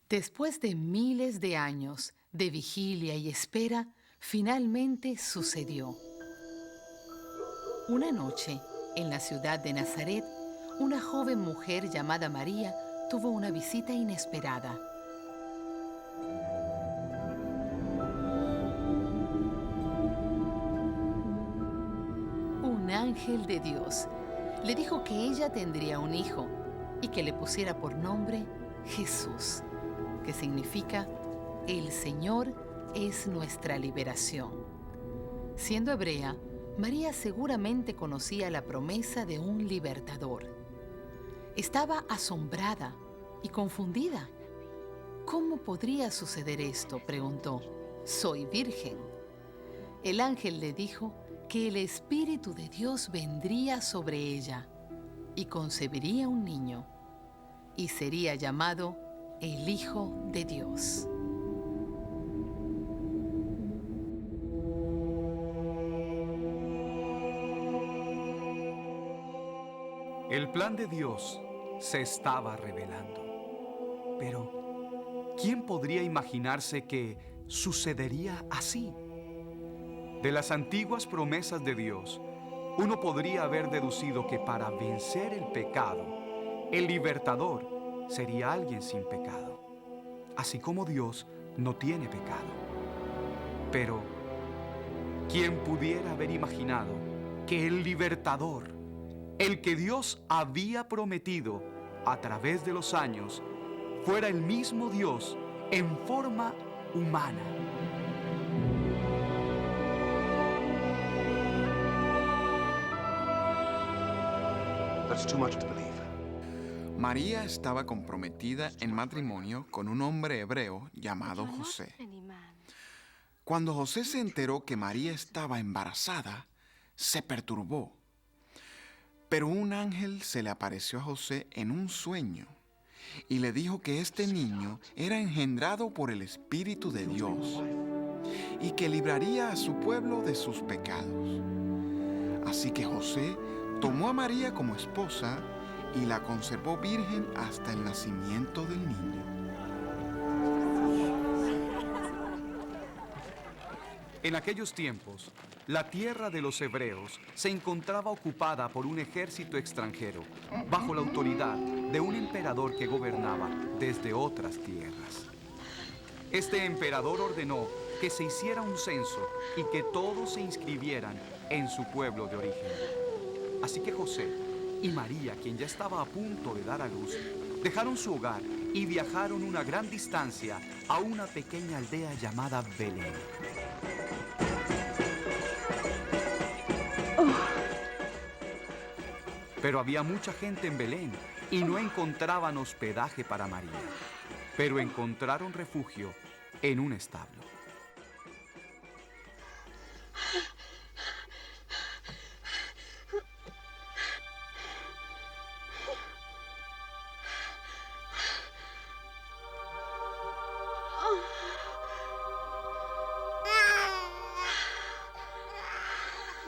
Después de miles de años de vigilia y espera, finalmente sucedió. Una noche, en la ciudad de Nazaret, una joven mujer llamada María tuvo una visita inesperada. Un ángel de Dios le dijo que ella tendría un hijo y que le pusiera por nombre Jesús, que significa El Señor es nuestra liberación. Siendo hebrea, María seguramente conocía la promesa de un libertador. Estaba asombrada y confundida. ¿Cómo podría suceder esto?, preguntó. Soy virgen. El ángel le dijo que el Espíritu de Dios vendría sobre ella y concebiría un niño y sería llamado el Hijo de Dios. El plan de Dios se estaba revelando. Pero, ¿quién podría imaginarse que sucedería así? De las antiguas promesas de Dios, uno podría haber deducido que para vencer el pecado, el libertador sería alguien sin pecado, así como Dios no tiene pecado. Pero, ¿quién pudiera haber imaginado que el libertador, el que Dios había prometido a través de los años, fuera el mismo Dios en forma humana? That's too much to believe. María estaba comprometida en matrimonio con un hombre hebreo llamado José. Cuando José se enteró que María estaba embarazada, se perturbó. Pero un ángel se le apareció a José en un sueño y le dijo que este niño era engendrado por el Espíritu de Dios y que libraría a su pueblo de sus pecados. Así que José tomó a María como esposa y la conservó virgen hasta el nacimiento del niño. En aquellos tiempos, la tierra de los hebreos se encontraba ocupada por un ejército extranjero, bajo la autoridad de un emperador que gobernaba desde otras tierras. Este emperador ordenó que se hiciera un censo y que todos se inscribieran en su pueblo de origen. Así que José y María, quien ya estaba a punto de dar a luz, dejaron su hogar y viajaron una gran distancia a una pequeña aldea llamada Belén. Pero había mucha gente en Belén y no encontraban hospedaje para María. Pero encontraron refugio en un establo.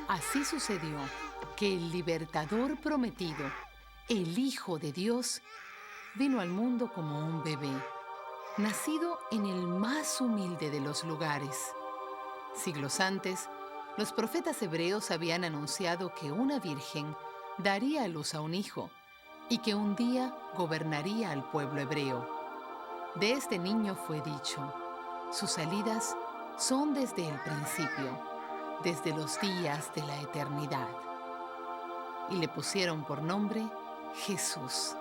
Así sucedió que el libertador prometido, el Hijo de Dios, vino al mundo como un bebé, nacido en el más humilde de los lugares. Siglos antes, los profetas hebreos habían anunciado que una virgen daría a luz a un hijo y que un día gobernaría al pueblo hebreo. De este niño fue dicho: sus salidas son desde el principio, desde los días de la eternidad. Y le pusieron por nombre Jesús,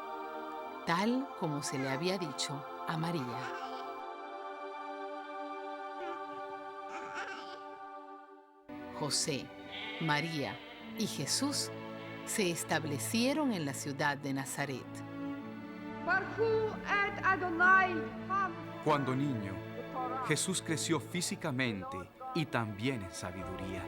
tal como se le había dicho a María. José, María y Jesús se establecieron en la ciudad de Nazaret. Cuando niño, Jesús creció físicamente y también en sabiduría.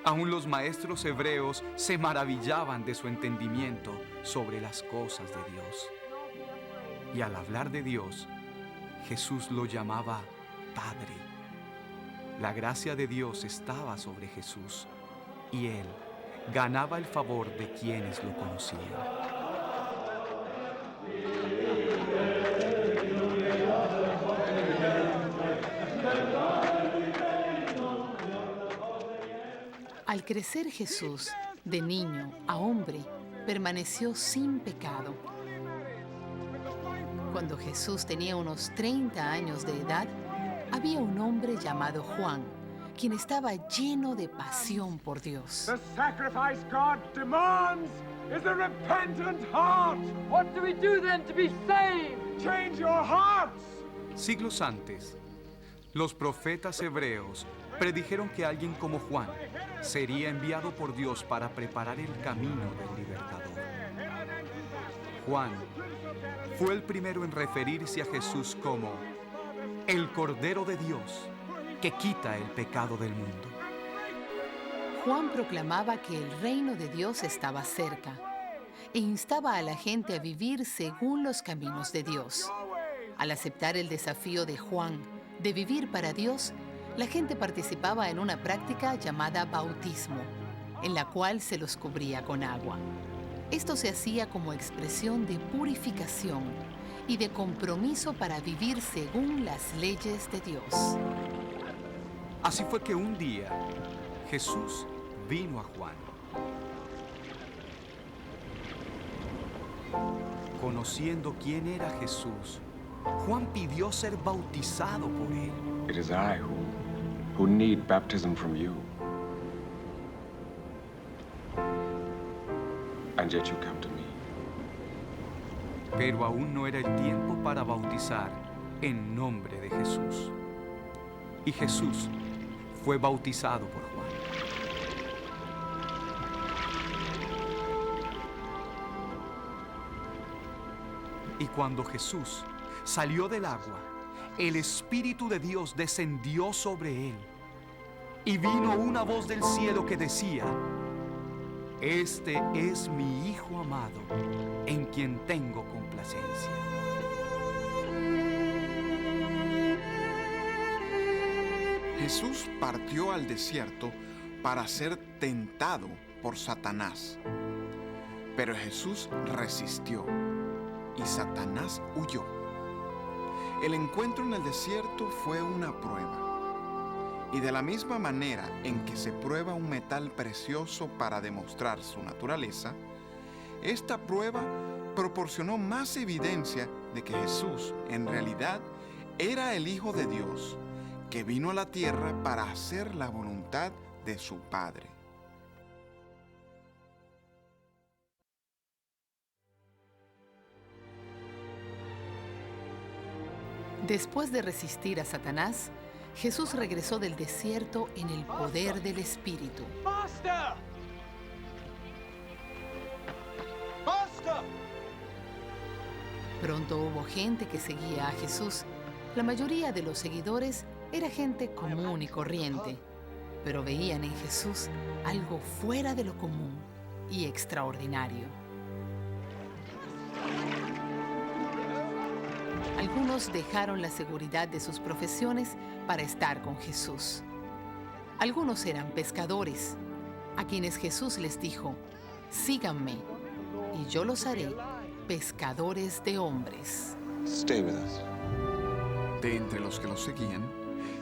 Aún los maestros hebreos se maravillaban de su entendimiento sobre las cosas de Dios. Y al hablar de Dios, Jesús lo llamaba Padre. La gracia de Dios estaba sobre Jesús y Él ganaba el favor de quienes lo conocían. Al crecer Jesús, de niño a hombre, permaneció sin pecado. Cuando Jesús tenía unos 30 años de edad, había un hombre llamado Juan, quien estaba lleno de pasión por Dios. The sacrifice God demands is a repentant heart. What do we do then to be saved? Change your hearts. Siglos antes, los profetas hebreos predijeron que alguien como Juan sería enviado por Dios para preparar el camino del libertador. Juan fue el primero en referirse a Jesús como el Cordero de Dios que quita el pecado del mundo. Juan proclamaba que el reino de Dios estaba cerca e instaba a la gente a vivir según los caminos de Dios. Al aceptar el desafío de Juan de vivir para Dios, la gente participaba en una práctica llamada bautismo, en la cual se los cubría con agua. Esto se hacía como expresión de purificación y de compromiso para vivir según las leyes de Dios. Así fue que un día Jesús vino a Juan. Conociendo quién era Jesús, Juan pidió ser bautizado por él. It is I who need baptism from you. And yet you come to me. Pero aún no era el tiempo para bautizar en nombre de Jesús. Y Jesús fue bautizado por Juan. Y cuando Jesús salió del agua, el Espíritu de Dios descendió sobre él. Y vino una voz del cielo que decía: Este es mi Hijo amado, en quien tengo complacencia. Jesús partió al desierto para ser tentado por Satanás. Pero Jesús resistió y Satanás huyó. El encuentro en el desierto fue una prueba. Y de la misma manera en que se prueba un metal precioso para demostrar su naturaleza, esta prueba proporcionó más evidencia de que Jesús en realidad era el Hijo de Dios, que vino a la tierra para hacer la voluntad de su Padre. Después de resistir a Satanás, Jesús regresó del desierto en el poder del Espíritu. Faster! Faster! Pronto hubo gente que seguía a Jesús. La mayoría de los seguidores era gente común y corriente, pero veían en Jesús algo fuera de lo común y extraordinario. Algunos dejaron la seguridad de sus profesiones para estar con Jesús. Algunos eran pescadores, a quienes Jesús les dijo: síganme, y yo los haré pescadores de hombres. Stay with us. De entre los que lo seguían,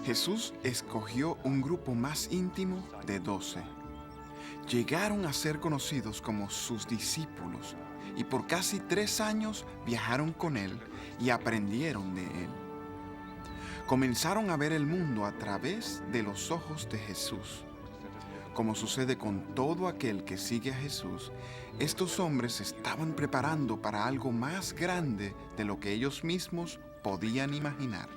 Jesús escogió un grupo más íntimo de 12. Llegaron a ser conocidos como sus discípulos y por casi 3 años viajaron con él y aprendieron de él. Comenzaron a ver el mundo a través de los ojos de Jesús. Como sucede con todo aquel que sigue a Jesús, estos hombres se estaban preparando para algo más grande de lo que ellos mismos podían imaginar.